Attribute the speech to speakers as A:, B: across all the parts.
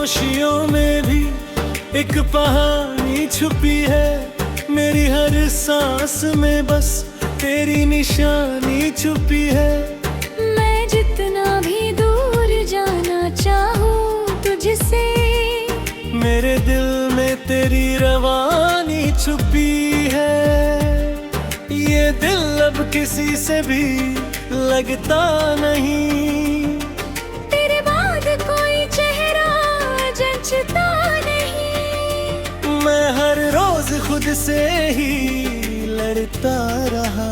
A: खामोशियों में भी एक कहानी छुपी है। मेरी हर सांस में बस तेरी निशानी छुपी है।
B: मैं जितना भी दूर जाना चाहूँ तुझसे,
A: मेरे दिल में तेरी रवानी छुपी है। ये दिल अब किसी से भी लगता नहीं,
B: तेरे बाद कोई चेहरा जचता नहीं।
A: मैं हर रोज खुद से ही लड़ता रहा,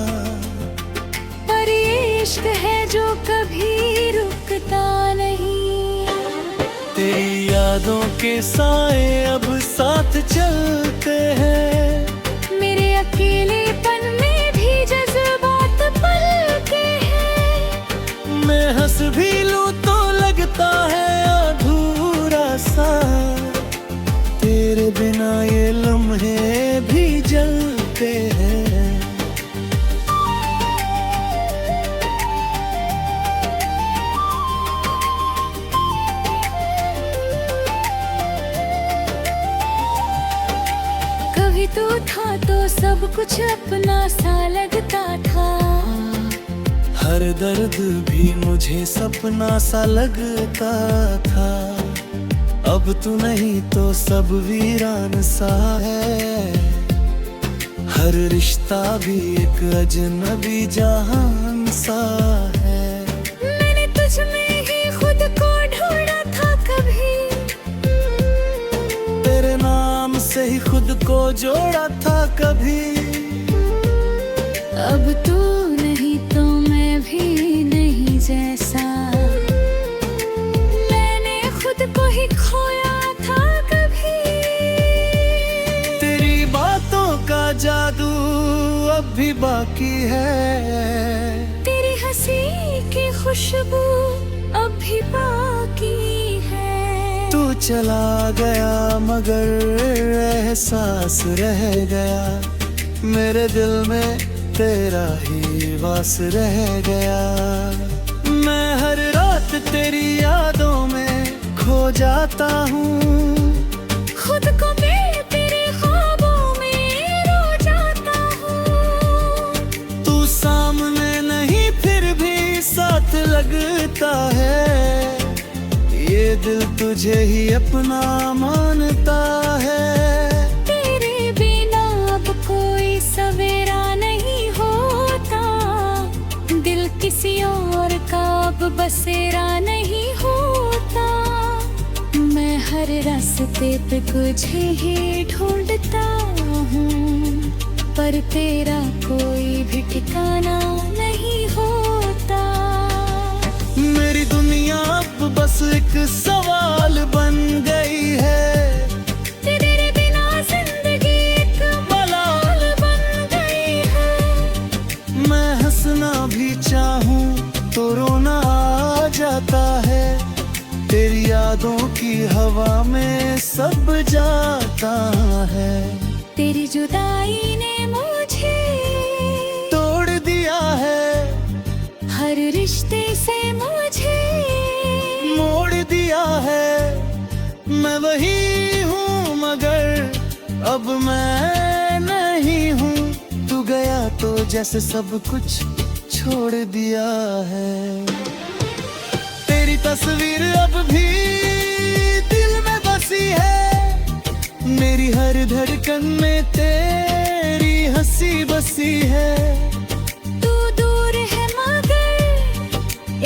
B: पर ये इश्क है जो कभी रुकता नहीं।
A: तेरी यादों के साए अब साथ चलते हैं।
B: मेरे अकेलेपन में भी जज्बात पलके हैं।
A: मैं हंस भी लूं तो लगता है अधूरा सा, तेरे बिना ये लम्हे भी जलते हैं।
B: कभी तू था तो सब कुछ अपना सा लगता था।
A: हर दर्द भी मुझे सपना सा लगता था। अब तू नहीं तो सब वीरान सा है। हर रिश्ता भी एक अजनबी जहान सा है।
B: मैंने तुझ में ही खुद को ढूंढा था कभी,
A: तेरे नाम से ही खुद को जोड़ा था कभी।
B: अब तू नहीं तो मैं भी नहीं जैसा। मैंने खुद को ही खोया था कभी।
A: तेरी बातों का जादू अब भी बाकी है।
B: तेरी हंसी की खुशबू अब भी बाकी है।
A: तू चला गया मगर एहसास रह गया। मेरे दिल में तेरा ही वास रह गया। मैं हर रात तेरी यादों में खो जाता हूँ।
B: खुद को मैं तेरे ख्वाबों में रो जाता हूँ।
A: तू सामने नहीं फिर भी साथ लगता है। ये दिल तुझे ही अपना मानता है।
B: तेरे बिना अब कोई सवेरा नहीं होता। दिल किसी और का अब बसेरा नहीं होता। मैं हर रास्ते पे तुझे ही ढूंढता हूँ, पर तेरा कोई भी ठिकाना नहीं होता।
A: मेरी दुनिया अब बस एक सवाल बन गई है।
B: तेरे बिना जिंदगी एक मलाल बन गई है।
A: मैं हंसना भी चाहूँ तो रोना आ जाता है। तेरी यादों की हवा में सब जाता है।
B: तेरी जुदाई ने मुझे
A: तोड़ दिया है।
B: हर रिश्ते से मुझे
A: मोड़ दिया है। मैं वही हूँ मगर अब मैं नहीं हूँ। तू गया तो जैसे सब कुछ छोड़ दिया है। तेरी तस्वीर अब भी दिल में बसी है। मेरी हर धड़कन में तेरी हंसी बसी है।
B: तू दूर है मगर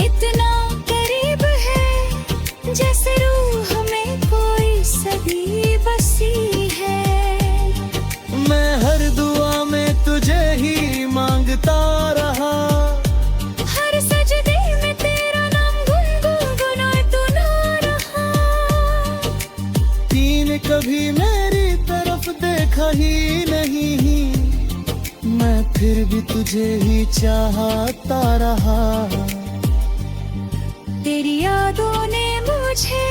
B: इतना करीब है, जैसे रूह में कोई सदी बसी है।
A: मैं हर दुआ में तुझे ही मांगता रहा।
B: हर सजदे में तेरा नाम गुनगुनाता ना रहा।
A: तूने कभी मेरी तरफ देखा ही नहीं। मैं फिर भी तुझे ही चाहता रहा।
B: तेरी यादों ने मुझे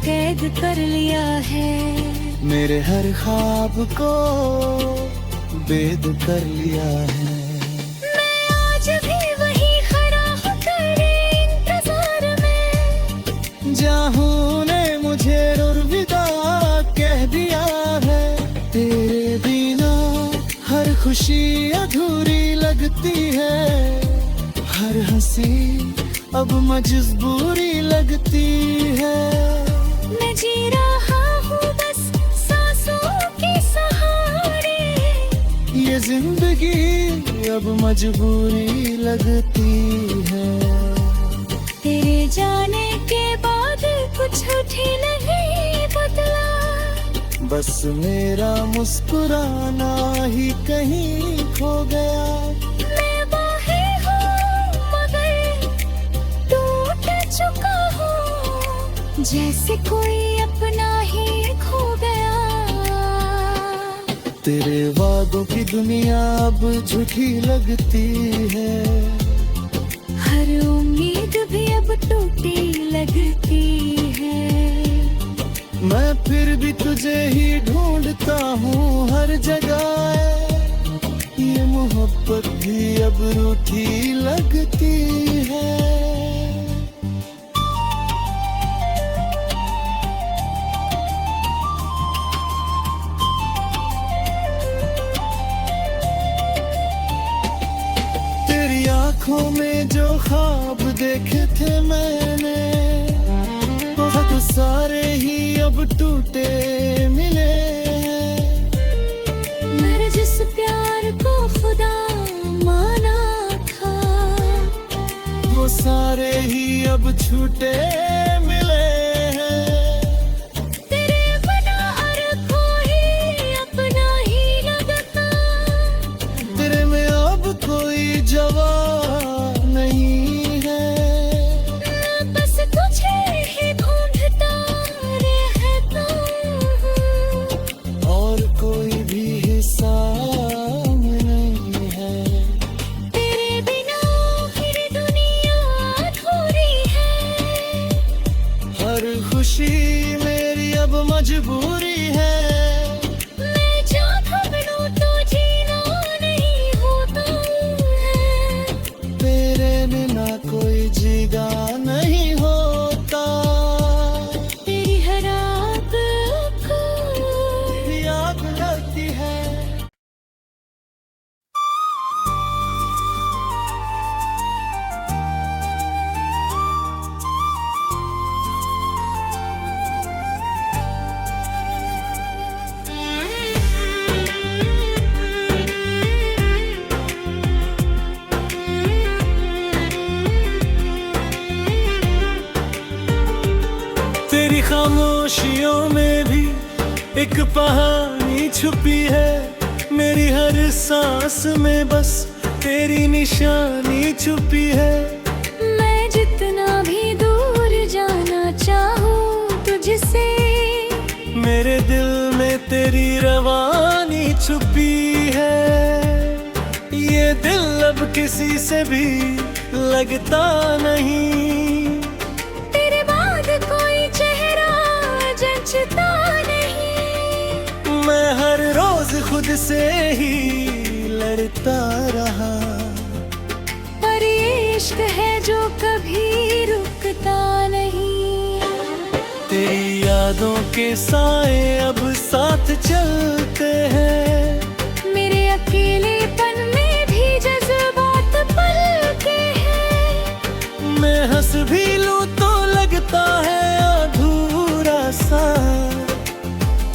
B: कैद कर लिया है।
A: मेरे हर ख्वाब को बेद कर लिया है।
B: मैं आज भी वही खड़ा हूँ तेरे इंतजार में।
A: जाहू ने मुझे खुशी अधूरी लगती है, हर हंसी अब मजबूरी लगती है।
B: मैं जी रहा हूँ बस सांसों के सहारे,
A: ये जिंदगी अब मजबूरी लगती है।
B: तेरे जाने के बाद कुछ भी नहीं बदला,
A: बस मेरा मुस्कुराना ही कहीं खो गया।
B: मैं बाहें हूँ मगर टूट चुका हूँ, जैसे कोई अपना ही खो गया।
A: तेरे वादों की दुनिया अब झूठी लगती है,
B: हर उम्मीद भी अब टूटी लगती है।
A: मैं फिर भी तुझे ही ढूंढता हूँ हर जगह, ये मोहब्बत भी अब रूठी लगती है। तेरी आंखों में जो ख्वाब देखे थे मैंने, वो सारे ही अब टूटे मिले हैं।
B: मैंने जिस प्यार को खुदा माना था,
A: वो सारे ही अब छूटे मिले हैं।
B: तेरे बना और कोई अपना ही लगता,
A: तेरे में अब कोई जवाब नहीं है।
B: बस तुझे ही ढूंढता रहता हूँ,
A: और कोई भी हिसाब नहीं है।
B: तेरे बिना फिर दुनिया अधूरी है।
A: हर खुशी मेरी अब मजबूरी है।
B: मैं चाहता बनूं तो जीना नहीं होता है,
A: तेरे बिना कोई जीगा नहीं होता।
B: तेरी हर आग को
A: याद लगती है। तेरी खामोशियों में भी एक कहानी छुपी है, मेरी हर सांस में बस तेरी निशानी छुपी है।
B: मैं जितना भी दूर जाना चाहूँ तुझसे,
A: मेरे दिल में तेरी रवानी छुपी है। ये दिल अब किसी से भी लगता नहीं,
B: तेरे बाद कोई चेहरा जचता नहीं।
A: मैं हर रोज खुद से ही लड़ता रहा,
B: पर ये इश्क है जो कभी रुकता नहीं।
A: तेरी यादों के साए अब साथ चलते हैं,
B: मेरे अकेलेपन में भी जज्बात पलते हैं।
A: मैं हंस भी लूं तो लगता है अधूरा सा,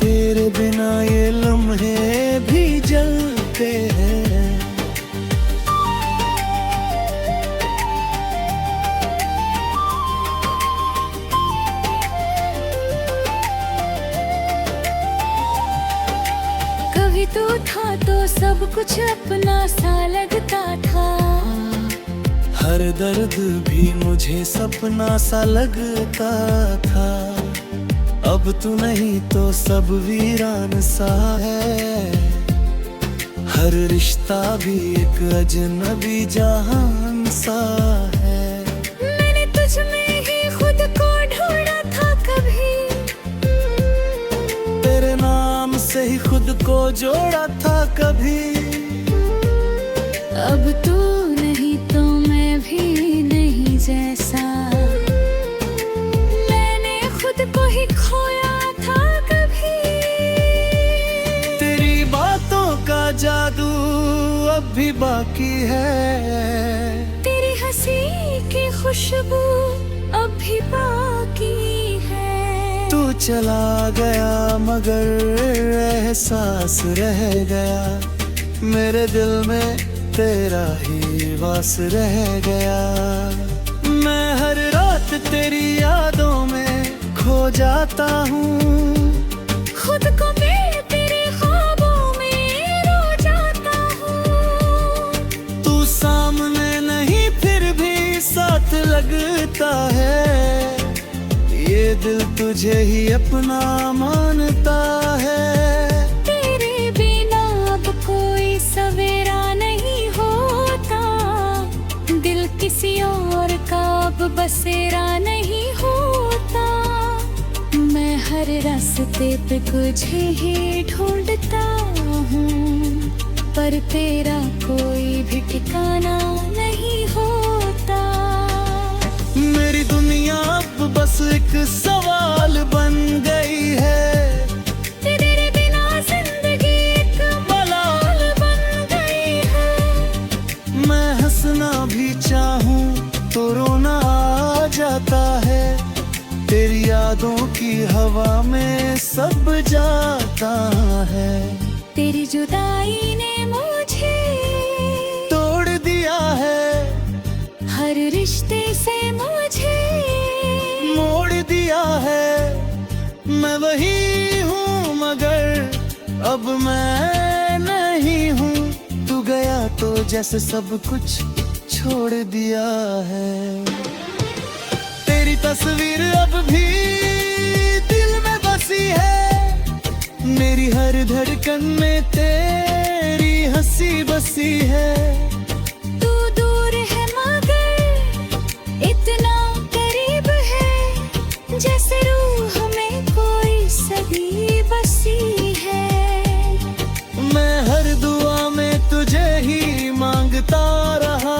A: तेरे बिना ये लम्हे भी जलते हैं।
B: कभी तू था तो सब कुछ अपना सा लगता था,
A: हर दर्द भी मुझे सपना सा लगता था। अब तू नहीं तो सब वीरान सा है, हर रिश्ता भी एक अजनबी जहान सा है।
B: मैंने तुझ में ही खुद को ढूंढा था कभी,
A: तेरे नाम से ही खुद को जोड़ा था कभी।
B: अब तू नहीं तो मैं भी नहीं जैसा, मैंने खुद को ही खोया था कभी।
A: तेरी बातों का जादू अब भी बाकी है।
B: तेरी हंसी की खुशबू अब भी बाकी है।
A: तू चला गया मगर एहसास रह गया, मेरे दिल में तेरा ही वास रह गया। मैं हर रात तेरी यादों में खो जाता हूँ,
B: खुद को मैं तेरे ख्वाबों में रो जाता हूँ।
A: तू सामने नहीं फिर भी साथ लगता है, ये दिल तुझे ही अपना मानता है।
B: तेरे बिना अब कोई सवेरा नहीं होता, दिल किसी और का अब बसेरा नहीं होता। मैं हर रास्ते पे तुझे ही ढूंढता हूँ, पर तेरा कोई भी ठिकाना नहीं होता।
A: मेरी दुनिया अब बस एक सवाल बन गई है,
B: तेरे बिना जिंदगी एक मलाल बन गई है।
A: मैं हंसना भी चाहूँ तो रोना आ जाता है, तेरी यादों की हवा में सब जाता है।
B: तेरी जुदाई ने मुझे
A: तोड़ दिया है,
B: हर रिश्ते से मुझे
A: मोड़ दिया है। मैं वही हूँ मगर अब मैं नहीं हूँ, तू गया तो जैसे सब कुछ छोड़ दिया है। तेरी तस्वीर अब भी दिल में बसी है, मेरी हर धड़कन में तेरी हंसी बसी है।
B: तू दूर है मगर इतना करीब है, जैसे रूह में कोई सदी बसी है।
A: मैं हर दुआ में तुझे ही मांगता रहा,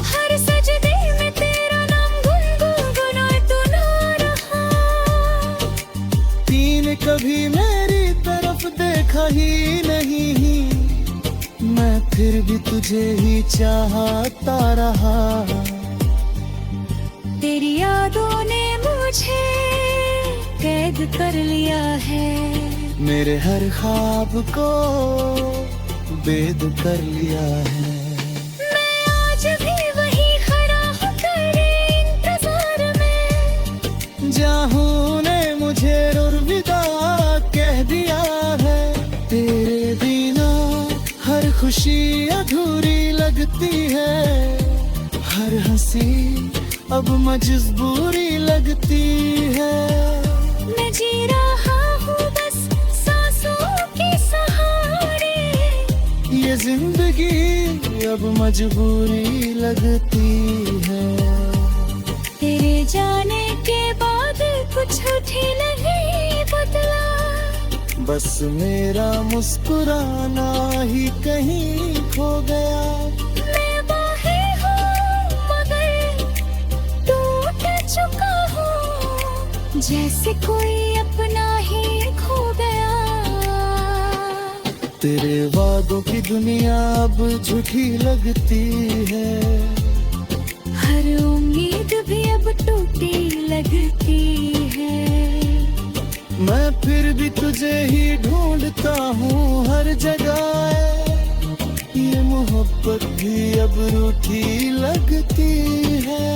B: हर सजदे में तेरा नाम गुनगुनाता रहा।
A: तूने कभी मेरी तरफ देखा ही नहीं, मैं फिर भी तुझे ही चाहता रहा।
B: तेरी यादों ने मुझे कैद कर लिया है,
A: मेरे हर ख्वाब को बेद कर लिया है।
B: मैं आज भी वही खड़ा हूँ तेरे इंतजार में।
A: जाहू ने मुझे रुर्विदा कह दिया है, तेरे बिना हर खुशी अधूरी लगती है, हर हंसी अब मजबूरी लगती है।
B: मैं जी रहा हूँ बस सांसों के सहारे,
A: ये जिंदगी अब मजबूरी लगती है।
B: तेरे जाने के बाद कुछ भी नहीं बदला,
A: बस मेरा मुस्कुराना ही कहीं खो गया।
B: मैं बाहे हूँ मगर टूट चुका हूँ, जैसे कोई अपना ही खो गया।
A: तेरे वादों की दुनिया अब झूठी लगती है,
B: हर उम्मीद भी अब टूटी लगती है।
A: मैं फिर भी तुझे ही ढूंढता हूँ हर जगह, ये मोहब्बत भी अब रूठी लगती है।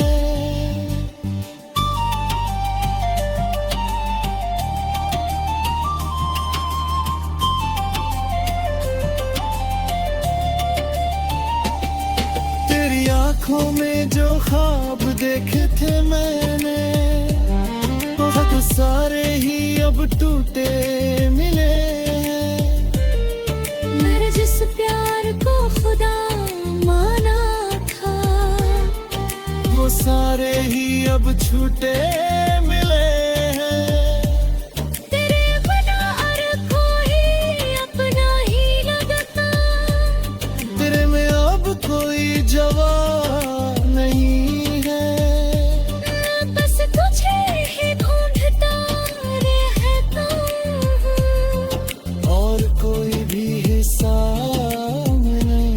A: तेरी आंखों में जो ख्वाब देखे थे मैंने, वो सारे ही अब टूटे मिले हैं।
B: मेरे जिस प्यार को खुदा माना था,
A: वो सारे ही अब छूटे मिले हैं।
B: तेरे बिना हर कोई अपना ही लगता,
A: तेरे में अब कोई जवाब नहीं है,
B: मैं बस तुझे ही ढूंढता रहता हूँ।
A: और कोई भी हिसाब नहीं।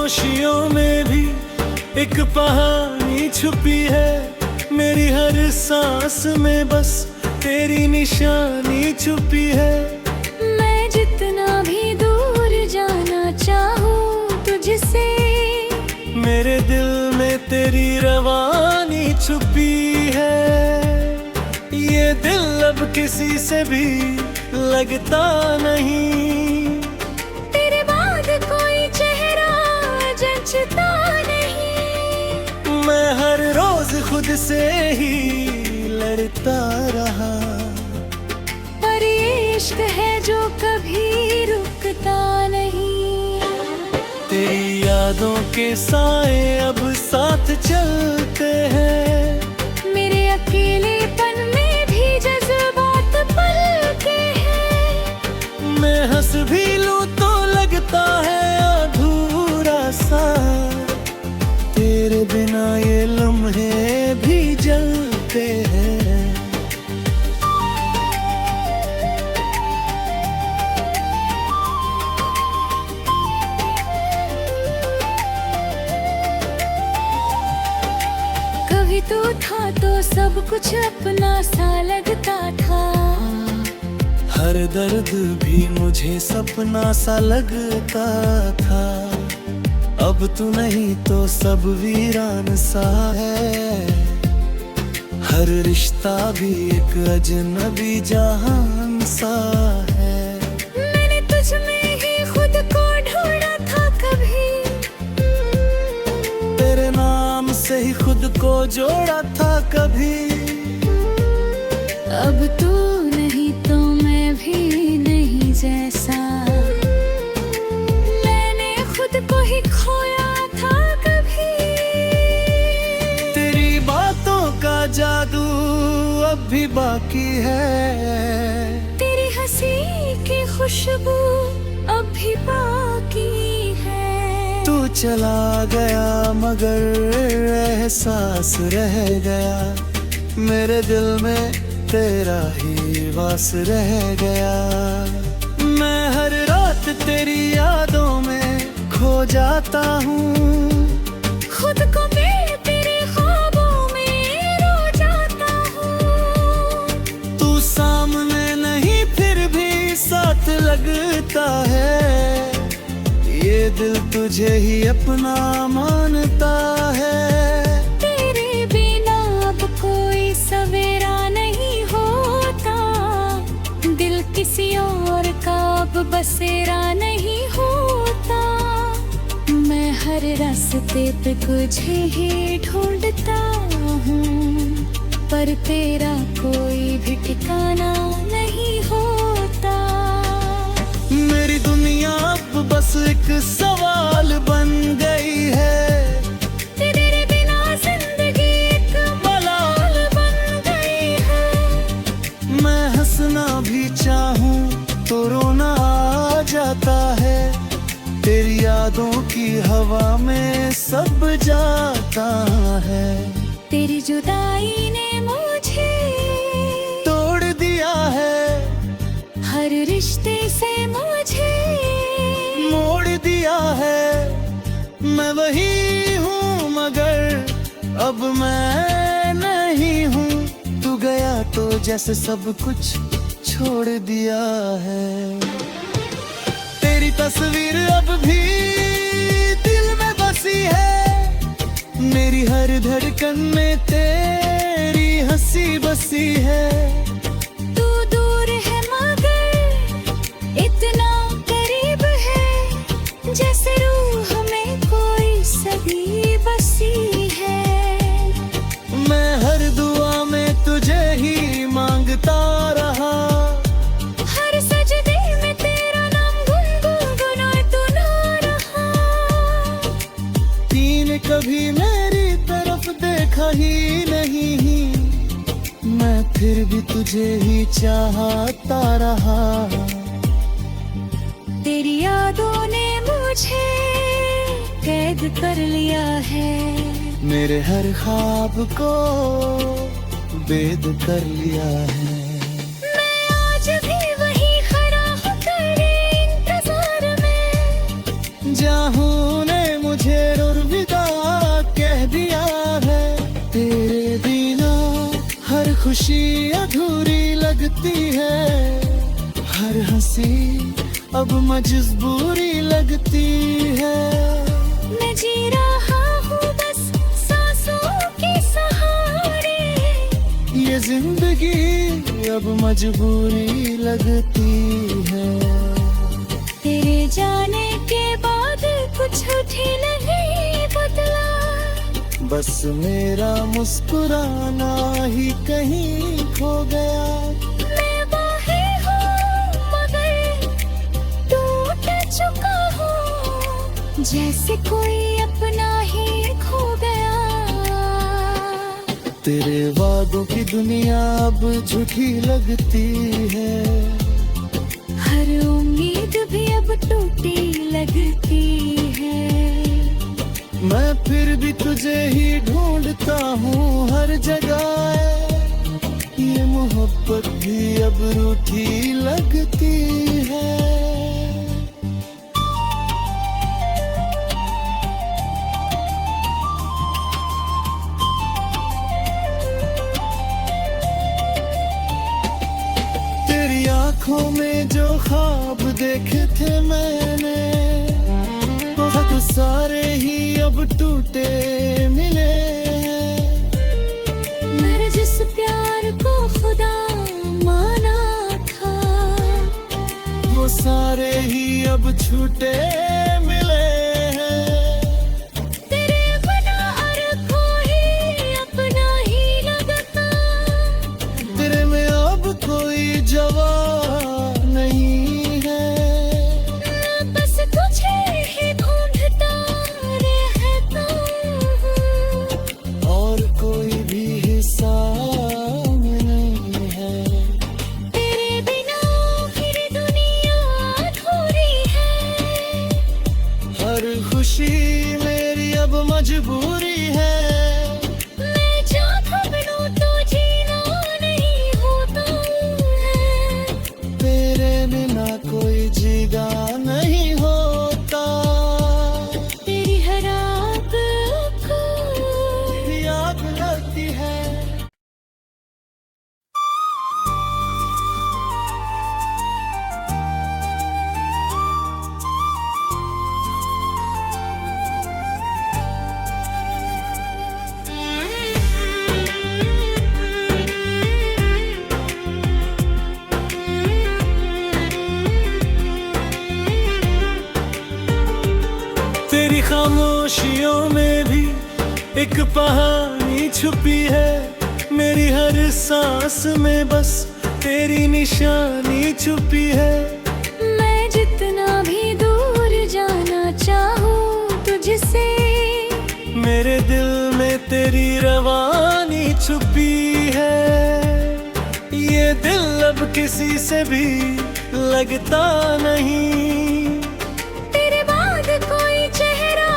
A: खामोशियों में भी एक कहानी छुपी है। मेरी हर सांस में बस तेरी निशानी छुपी है।
B: मैं जितना भी दूर जाना चाहूँ तुझसे,
A: मेरे दिल में तेरी रवानी छुपी है। ये दिल अब किसी से भी लगता नहीं,
B: तेरे बाद कोई चेहरा जचता नहीं।
A: मैं हर रोज खुद से ही लड़ता रहा,
B: पर ये इश्क है जो कभी रुकता नहीं।
A: तेरी यादों के साए अब साथ चलते हैं।
B: मेरे अकेलेपन में भी जज्बात पलते हैं।
A: मैं हंस भी लूं तो लगता है अधूरा सा, तेरे बिना ये लम्हे भी जलते हैं।
B: कभी तू था तो सब कुछ अपना सा लगता था।
A: हर दर्द भी मुझे सपना सा लगता था। अब तू नहीं तो सब वीरान सा है। हर रिश्ता भी एक अजनबी जहान सा है।
B: मैंने तुझ में ही खुद को ढूंढा था कभी,
A: तेरे नाम से ही खुद को जोड़ा था कभी।
B: अब तू नहीं तो मैं भी नहीं जैसा। मैंने खुद को ही खोया था कभी।
A: तेरी बातों का जादू अब भी बाकी है।
B: तेरी हंसी की खुशबू अब भी बाकी है।
A: तू चला गया मगर एहसास रह गया। मेरे दिल में तेरा ही वास रह गया। मैं हर रात तेरी यादों में खो जाता हूँ।
B: खुद को मैं तेरे ख्वाबों में रो जाता हूँ।
A: तू सामने नहीं फिर भी साथ लगता है। ये दिल तुझे ही अपना मानता है।
B: तेरे बिना अब कोई सवेरा नहीं होता। दिल किसी और का अब बसेरा नहीं होता। मैं हर रास्ते पे तुझे ही ढूंढता हूँ, पर तेरा कोई भी ठिकाना नहीं होता।
A: मेरी दुनिया अब बस एक सवाल बन गई है।
B: तेरे बिना जिंदगी एक मलाल बन गई है।
A: मैं हंसना भी चाहूँ तो रोना आ जाता है। तेरी यादों की हवा में सब जाता है।
B: तेरी जुदाई ने मुझे
A: तोड़ दिया है।
B: हर रिश्ते से मुझे
A: मोड़ दिया है। मैं वही हूँ मगर अब मैं नहीं हूँ। तू गया तो जैसे सब कुछ छोड़ दिया है। तेरी तस्वीर अब भी दिल में बसी है। मेरी हर धड़कन में तेरी हंसी बसी है।
B: तू दूर है मगर इतना करीब है, जैसे रूह में कोई सदी बसी है।
A: मैं हर दुआ में तुझे ही मांगता रहा।
B: हर सजदे में तेरा नाम गुनगुनाता ना रहा।
A: तूने कभी मेरी तरफ देखा ही नहीं। मैं फिर भी तुझे ही चाहता रहा।
B: तेरी यादों ने मुझे कैद कर लिया है।
A: मेरे हर ख्वाब को बेद कर लिया है।
B: मैं आज भी वही खड़ा हूँ तेरे इंतजार में।
A: जाहू ने मुझे खुशी अधूरी लगती है, हर हंसी अब मजबूरी लगती है।
B: मैं जी रहा हूँ बस सांसों के सहारे,
A: ये जिंदगी अब मजबूरी लगती है।
B: तेरे जाने के बाद कुछ भी नहीं बदला,
A: बस मेरा मुस्कुराना ही कहीं खो गया।
B: मैं बाहें हूँ मगर टूट चुका हूँ, जैसे कोई अपना ही खो गया।
A: तेरे वादों की दुनिया अब झूठी लगती है,
B: हर उम्मीद भी अब टूटी लगती है।
A: मैं फिर भी तुझे ही ढूंढता हूँ हर जगह, ये मोहब्बत भी अब रूठी लगती है। तेरी आंखों में जो ख्वाब देखे थे मैंने, वो सारे ही अब टूटे मिले हैं।
B: मैंने जिस प्यार को खुदा माना था,
A: वो सारे ही अब छूटे मिले हैं।
B: तेरे बिना और कोई अपना ही लगता,
A: तेरे में अब कोई जवाब नहीं है।
B: मैं बस तुझे ही ढूंढता रहता हूँ,
A: और कोई भी हिस्सा में नहीं है।
B: तेरे बिना फिर दुनिया अधूरी है।
A: हर खुशी मेरी अब मजबूरी है।
B: मैं चाहता बनूं तो जीना नहीं होता है,
A: तेरे बिना कोई जीगा नहीं होता।
B: तेरी हर आग को
A: याद लगती है। तेरी खामोशियों में भी एक कहानी छुपी है, मेरी हर सांस में बस तेरी निशानी छुपी है।
B: मैं जितना भी दूर जाना चाहूँ तुझसे,
A: मेरे दिल में तेरी रवानी छुपी है। ये दिल अब किसी से भी लगता नहीं,
B: तेरे बाद कोई चेहरा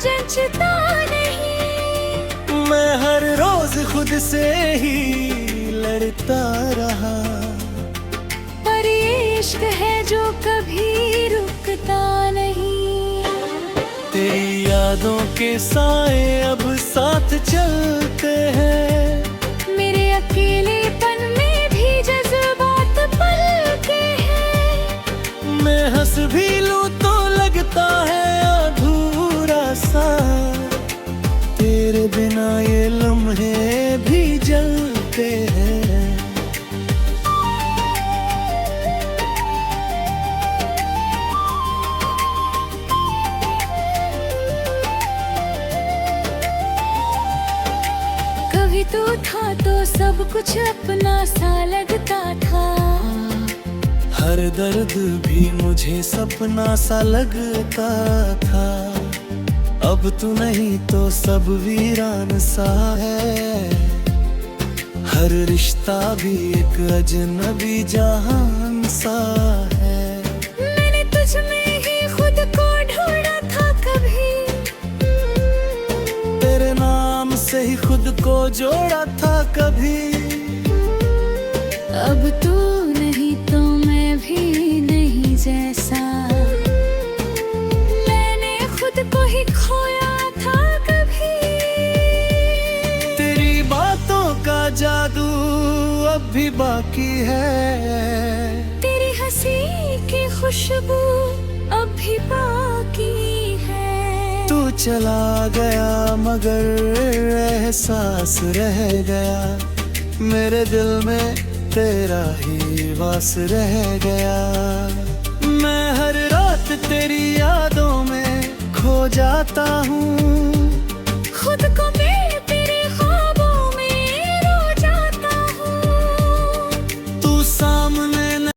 B: जचता नहीं।
A: मैं हर रोज खुद से ही लड़ता रहा,
B: पर ये इश्क है जो कभी रुकता नहीं।
A: तेरी यादों के साए अब साथ चलते हैं,
B: मेरे अकेलेपन में भी जज्बात पलते हैं।
A: मैं हंस भी लूं तो लगता है अधूरा सा, तेरे बिना ये लम्हे भी जलते हैं।
B: कभी तू था तो सब कुछ अपना सा लगता था,
A: हर दर्द भी मुझे सपना सा लगता था। अब तू नहीं तो सब वीरान सा है, हर रिश्ता भी एक अजनबी जहान सा है।
B: मैंने तुझ में ही खुद को ढूंढा था कभी,
A: तेरे नाम से ही खुद को जोड़ा था कभी।
B: अब तू नहीं तो मैं भी नहीं जैसा, मैंने खुद को ही खोया था कभी।
A: तेरी बातों का जादू अब भी बाकी है।
B: तेरी हंसी की खुशबू अब भी बाकी है।
A: तू चला गया मगर एहसास रह गया, मेरे दिल में तेरा ही वास रह गया। मैं हर रात तेरी यादों में खो जाता हूँ,
B: खुद को